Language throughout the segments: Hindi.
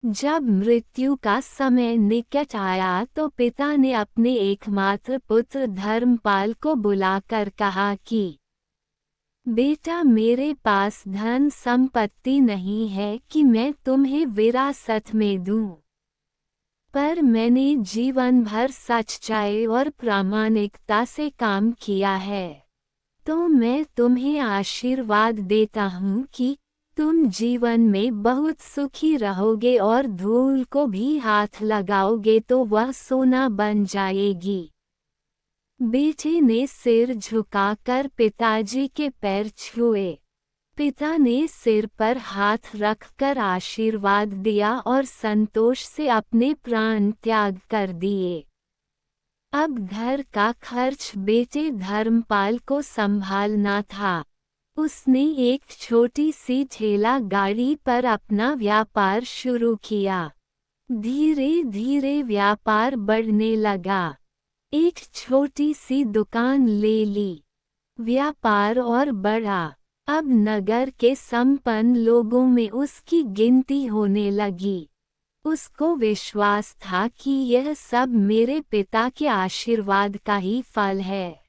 जब मृत्यु का समय निकट आया तो पिता ने अपने एकमात्र पुत्र धर्मपाल को बुलाकर कहा कि बेटा, मेरे पास धन संपत्ति नहीं है कि मैं तुम्हें विरासत में दूं, पर मैंने जीवन भर सच्चाई और प्रामाणिकता से काम किया है, तो मैं तुम्हें आशीर्वाद देता हूँ कि तुम जीवन में बहुत सुखी रहोगे और धूल को भी हाथ लगाओगे तो वह सोना बन जाएगी। बेटे ने सिर झुकाकर पिताजी के पैर छुए। पिता ने सिर पर हाथ रखकर आशीर्वाद दिया और संतोष से अपने प्राण त्याग कर दिए। अब घर का खर्च बेटे धर्मपाल को संभालना था। उसने एक छोटी सी ठेला गाड़ी पर अपना व्यापार शुरू किया। धीरे धीरे व्यापार बढ़ने लगा। एक छोटी सी दुकान ले ली। व्यापार और बढ़ा। अब नगर के संपन्न लोगों में उसकी गिनती होने लगी। उसको विश्वास था कि यह सब मेरे पिता के आशीर्वाद का ही फल है,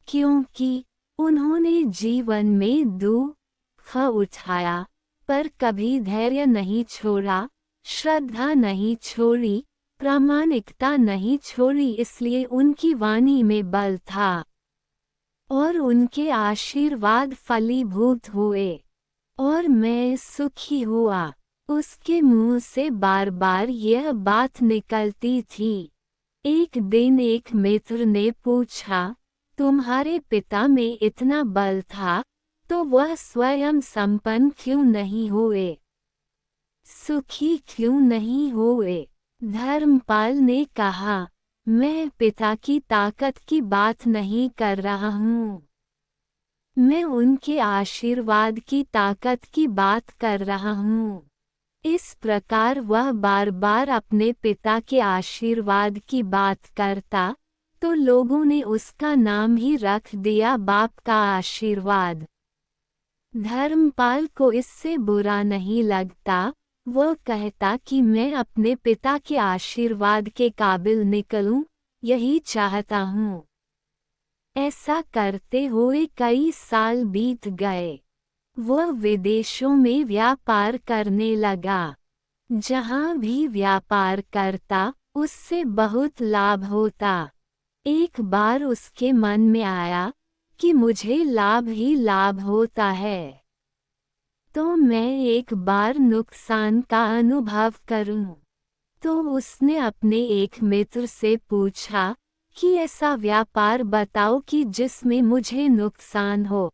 क्योंकि उन्होंने जीवन में दुख उठाया पर कभी धैर्य नहीं छोड़ा, श्रद्धा नहीं छोड़ी, प्रामाणिकता नहीं छोड़ी। इसलिए उनकी वाणी में बल था और उनके आशीर्वाद फलीभूत हुए और मैं सुखी हुआ। उसके मुंह से बार बार यह बात निकलती थी। एक दिन एक मित्र ने पूछा, तुम्हारे पिता में इतना बल था तो वह स्वयं संपन्न क्यों नहीं हुए, सुखी क्यों नहीं हुए? धर्मपाल ने कहा, मैं पिता की ताकत की बात नहीं कर रहा हूँ, मैं उनके आशीर्वाद की ताकत की बात कर रहा हूँ। इस प्रकार वह बार बार अपने पिता के आशीर्वाद की बात करता तो लोगों ने उसका नाम ही रख दिया बाप का आशीर्वाद। धर्मपाल को इससे बुरा नहीं लगता। वो कहता कि मैं अपने पिता के आशीर्वाद के काबिल निकलूं, यही चाहता हूँ। ऐसा करते हुए कई साल बीत गए। वह विदेशों में व्यापार करने लगा। जहाँ भी व्यापार करता उससे बहुत लाभ होता। एक बार उसके मन में आया कि मुझे लाभ ही लाभ होता है, तो मैं एक बार नुकसान का अनुभव करूं। तो उसने अपने एक मित्र से पूछा कि ऐसा व्यापार बताओ कि जिसमें मुझे नुकसान हो।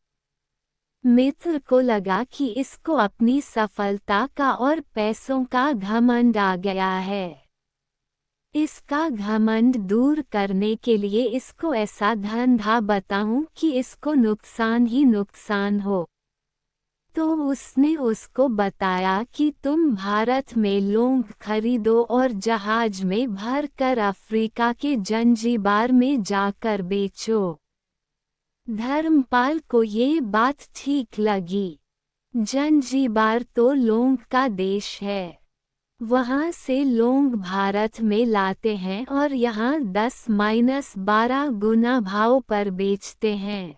मित्र को लगा कि इसको अपनी सफलता का और पैसों का घमंड आ गया है। इसका घमंड दूर करने के लिए इसको ऐसा धंधा बताऊं कि इसको नुकसान ही नुकसान हो। तो उसने उसको बताया कि तुम भारत में लौंग खरीदो और जहाज में भरकर अफ्रीका के जंजीबार में जाकर बेचो। धर्मपाल को ये बात ठीक लगी। जंजीबार तो लौंग का देश है। वहाँ से लौंग भारत में लाते हैं और यहाँ 10-12 गुना भाव पर बेचते हैं।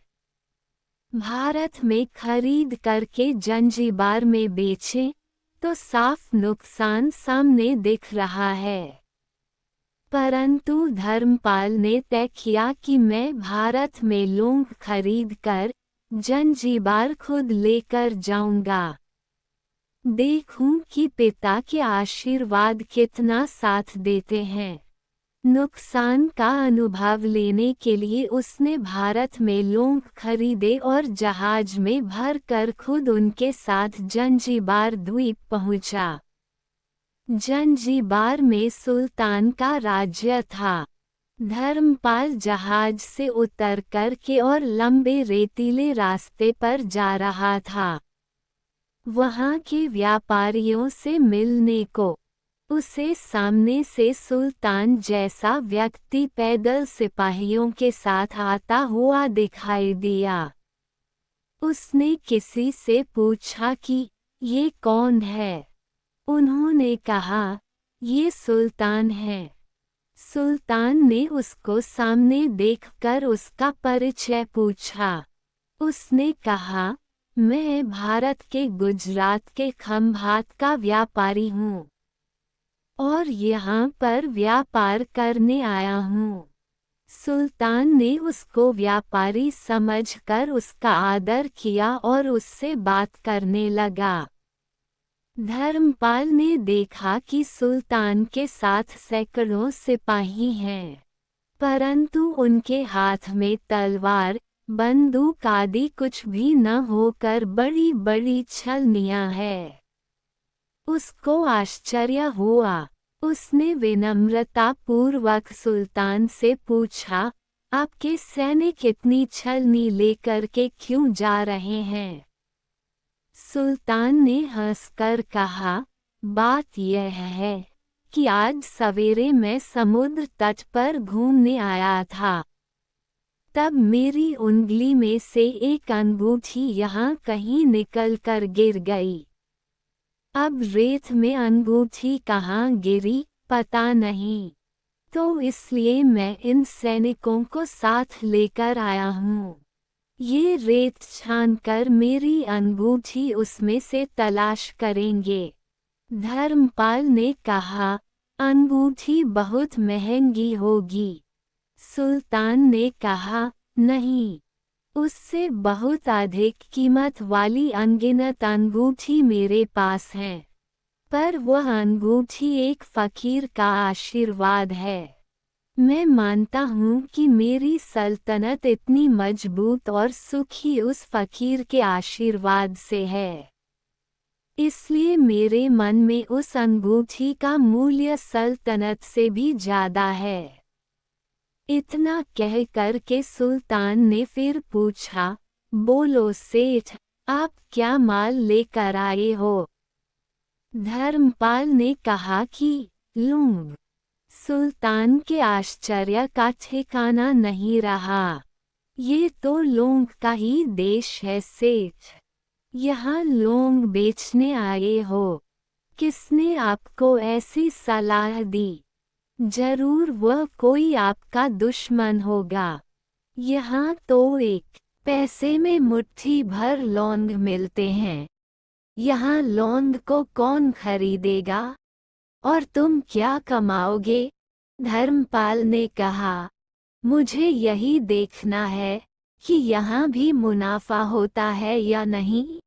भारत में खरीद करके जंजीबार में बेचें तो साफ नुकसान सामने दिख रहा है। परंतु धर्मपाल ने तय किया कि मैं भारत में लौंग खरीद कर जंजीबार खुद लेकर जाऊंगा। देखूं कि पिता के आशीर्वाद कितना साथ देते हैं। नुकसान का अनुभव लेने के लिए उसने भारत में लौंग खरीदे और जहाज में भरकर खुद उनके साथ जंजीबार द्वीप पहुंचा। जंजीबार में सुल्तान का राज्य था। धर्मपाल जहाज से उतर कर के और लंबे रेतीले रास्ते पर जा रहा था। वहाँ के व्यापारियों से मिलने को उसे सामने से सुल्तान जैसा व्यक्ति पैदल सिपाहियों के साथ आता हुआ दिखाई दिया। उसने किसी से पूछा कि ये कौन है। उन्होंने कहा, ये सुल्तान है। सुल्तान ने उसको सामने देखकर उसका परिचय पूछा। उसने कहा, मैं भारत के गुजरात के खंभात का व्यापारी हूँ और यहाँ पर व्यापार करने आया हूँ। सुल्तान ने उसको व्यापारी समझकर उसका आदर किया और उससे बात करने लगा। धर्मपाल ने देखा कि सुल्तान के साथ सैकड़ों सिपाही हैं, परंतु उनके हाथ में तलवार, बंदूक आदि कुछ भी न होकर बड़ी बड़ी छलनियां हैं। उसको आश्चर्य हुआ। उसने विनम्रता पूर्वक सुल्तान से पूछा, आपके सैनिक इतनी छलनी लेकर के क्यों जा रहे हैं? सुल्तान ने हंसकर कहा, बात यह है कि आज सवेरे मैं समुद्र तट पर घूमने आया था। तब मेरी उंगली में से एक अंगूठी यहाँ कहीं निकल कर गिर गई। अब रेत में अंगूठी कहाँ गिरी पता नहीं, तो इसलिए मैं इन सैनिकों को साथ लेकर आया हूँ। ये रेत छानकर मेरी अंगूठी उसमें से तलाश करेंगे। धर्मपाल ने कहा, अंगूठी बहुत महंगी होगी। सुल्तान ने कहा, नहीं, उससे बहुत अधिक कीमत वाली अनगिनत अंगूठी मेरे पास है, पर वह अंगूठी एक फकीर का आशीर्वाद है। मैं मानता हूँ कि मेरी सल्तनत इतनी मजबूत और सुखी उस फकीर के आशीर्वाद से है। इसलिए मेरे मन में उस अंगूठी का मूल्य सल्तनत से भी ज्यादा है। इतना कह कर के सुल्तान ने फिर पूछा, बोलो सेठ, आप क्या माल लेकर आए हो? धर्मपाल ने कहा कि लूंग। सुल्तान के आश्चर्य का ठिकाना नहीं रहा। ये तो लौंग का ही देश है सेठ। यहाँ लौंग बेचने आए हो? किसने आपको ऐसी सलाह दी? जरूर वह कोई आपका दुश्मन होगा। यहाँ तो एक पैसे में मुट्ठी भर लौंग मिलते हैं। यहाँ लौंग को कौन खरीदेगा? और तुम क्या कमाओगे? धर्मपाल ने कहा, मुझे यही देखना है कि यहाँ भी मुनाफा होता है या नहीं।